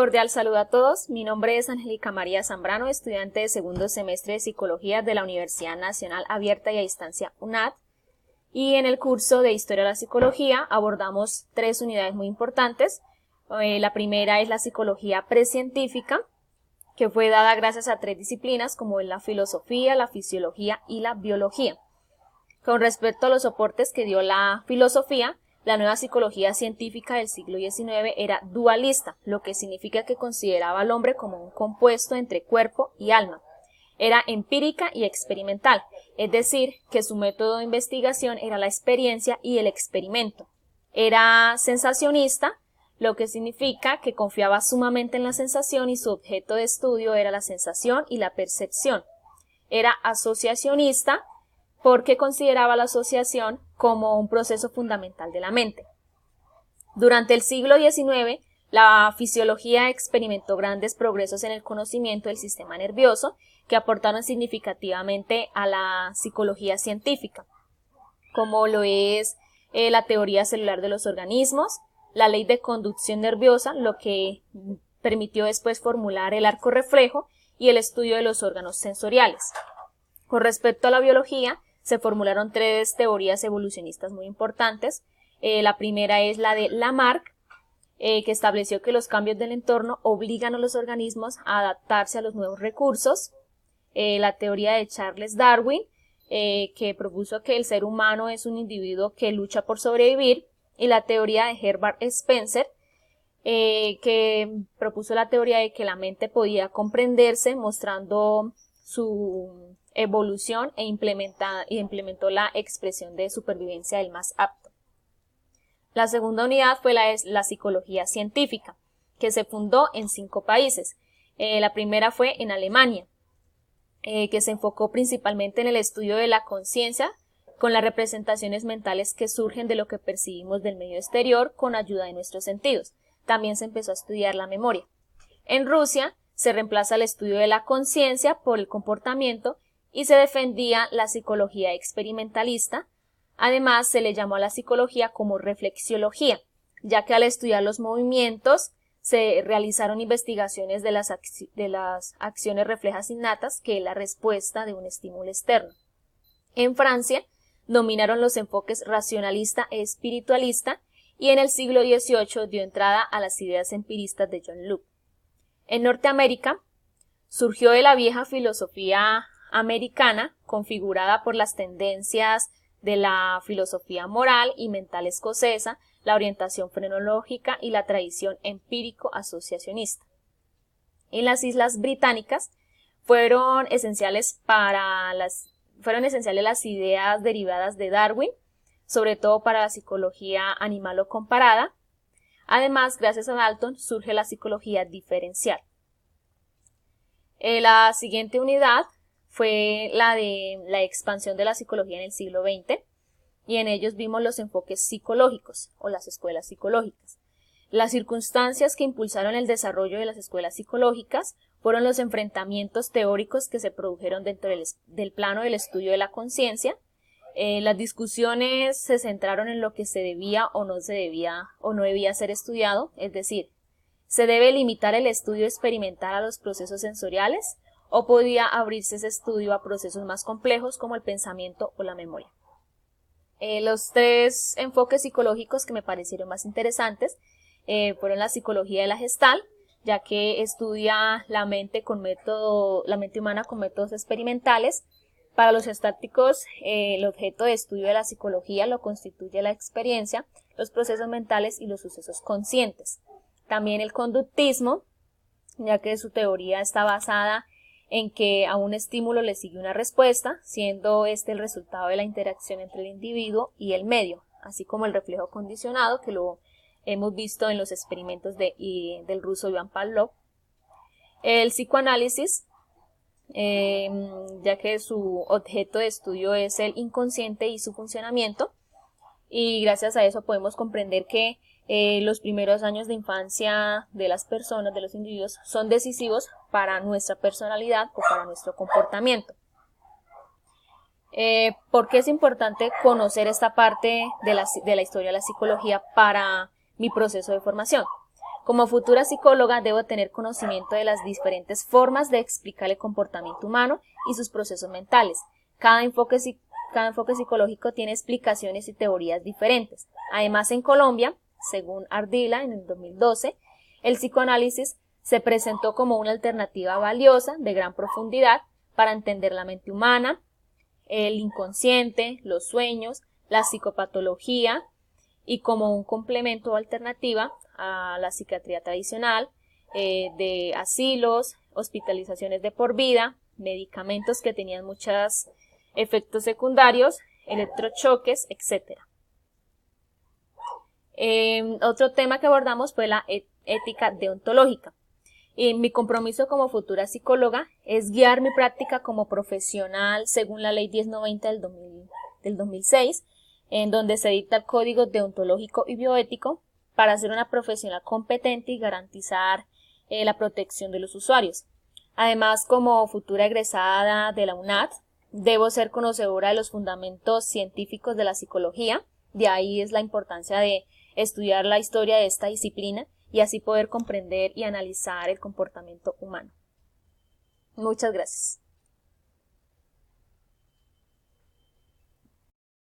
cordial saludo a todos. Mi nombre es Angélica María Zambrano, estudiante de segundo semestre de Psicología de la Universidad Nacional Abierta y a Distancia UNAD. Y en el curso de Historia de la Psicología abordamos 3 unidades muy importantes. La primera es la psicología precientífica, que fue dada gracias a 3 disciplinas como es la filosofía, la fisiología y la biología. Con respecto a los soportes que dio la filosofía, la nueva psicología científica del siglo XIX era dualista, lo que significa que consideraba al hombre como un compuesto entre cuerpo y alma. Era empírica y experimental, es decir, que su método de investigación era la experiencia y el experimento. Era sensacionista, lo que significa que confiaba sumamente en la sensación y su objeto de estudio era la sensación y la percepción. Era asociacionista, porque consideraba la asociación como un proceso fundamental de la mente. Durante el siglo XIX, la fisiología experimentó grandes progresos en el conocimiento del sistema nervioso que aportaron significativamente a la psicología científica, como lo es la teoría celular de los organismos, la ley de conducción nerviosa, lo que permitió después formular el arco reflejo y el estudio de los órganos sensoriales. Con respecto a la biología, se formularon 3 teorías evolucionistas muy importantes. La primera es la de Lamarck, que estableció que los cambios del entorno obligan a los organismos a adaptarse a los nuevos recursos. La teoría de Charles Darwin, que propuso que el ser humano es un individuo que lucha por sobrevivir. Y la teoría de Herbert Spencer, que propuso la teoría de que la mente podía comprenderse mostrando su evolución e implementó la expresión de supervivencia del más apto. La segunda unidad fue la psicología científica, que se fundó en 5 países. La primera fue en Alemania, que se enfocó principalmente en el estudio de la conciencia, con las representaciones mentales que surgen de lo que percibimos del medio exterior con ayuda de nuestros sentidos. También se empezó a estudiar la memoria. En Rusia se reemplaza el estudio de la conciencia por el comportamiento y se defendía la psicología experimentalista. Además, se le llamó a la psicología como reflexiología, ya que al estudiar los movimientos se realizaron investigaciones de las acciones reflejas innatas, que es la respuesta de un estímulo externo. En Francia dominaron los enfoques racionalista e espiritualista y en el siglo XVIII dio entrada a las ideas empiristas de John Locke. En Norteamérica surgió de la vieja filosofía americana, configurada por las tendencias de la filosofía moral y mental escocesa, la orientación fenomenológica y la tradición empírico-asociacionista. En las Islas Británicas fueron esenciales las ideas derivadas de Darwin, sobre todo para la psicología animal o comparada. Además, gracias a Dalton, surge la psicología diferencial. La siguiente unidad fue la de la expansión de la psicología en el siglo XX, y en ellos vimos los enfoques psicológicos o las escuelas psicológicas. Las circunstancias que impulsaron el desarrollo de las escuelas psicológicas fueron los enfrentamientos teóricos que se produjeron dentro del plano del estudio de la conciencia. Las discusiones se centraron en lo que se debía o no debía ser estudiado, es decir, ¿se debe limitar el estudio experimental a los procesos sensoriales o podía abrirse ese estudio a procesos más complejos como el pensamiento o la memoria? Los 3 enfoques psicológicos que me parecieron más interesantes fueron la psicología de la Gestalt, ya que estudia la mente humana con métodos experimentales. Para los gestálticos, el objeto de estudio de la psicología lo constituye la experiencia, los procesos mentales y los sucesos conscientes. También el conductismo, ya que su teoría está basada en que a un estímulo le sigue una respuesta, siendo este el resultado de la interacción entre el individuo y el medio, así como el reflejo condicionado, que lo hemos visto en los experimentos del ruso Ivan Pavlov. El psicoanálisis, ya que su objeto de estudio es el inconsciente y su funcionamiento, y gracias a eso podemos comprender que los primeros años de infancia de las personas, de los individuos, son decisivos para nuestra personalidad o para nuestro comportamiento. ¿Por qué es importante conocer esta parte de la historia de la psicología para mi proceso de formación? Como futura psicóloga debo tener conocimiento de las diferentes formas de explicar el comportamiento humano y sus procesos mentales. Cada enfoque psicológico tiene explicaciones y teorías diferentes. Además, en Colombia, según Ardila en el 2012, el psicoanálisis se presentó como una alternativa valiosa de gran profundidad para entender la mente humana, el inconsciente, los sueños, la psicopatología y como un complemento o alternativa a la psiquiatría tradicional, de asilos, hospitalizaciones de por vida, medicamentos que tenían muchos efectos secundarios, electrochoques, etc. Otro tema que abordamos fue la ética deontológica. Mi compromiso como futura psicóloga es guiar mi práctica como profesional según la Ley 1090 del 2006, en donde se dicta el Código Deontológico y Bioético para ser una profesional competente y garantizar la protección de los usuarios. Además, como futura egresada de la UNAD, debo ser conocedora de los fundamentos científicos de la psicología. De ahí es la importancia de estudiar la historia de esta disciplina y así poder comprender y analizar el comportamiento humano. Muchas gracias.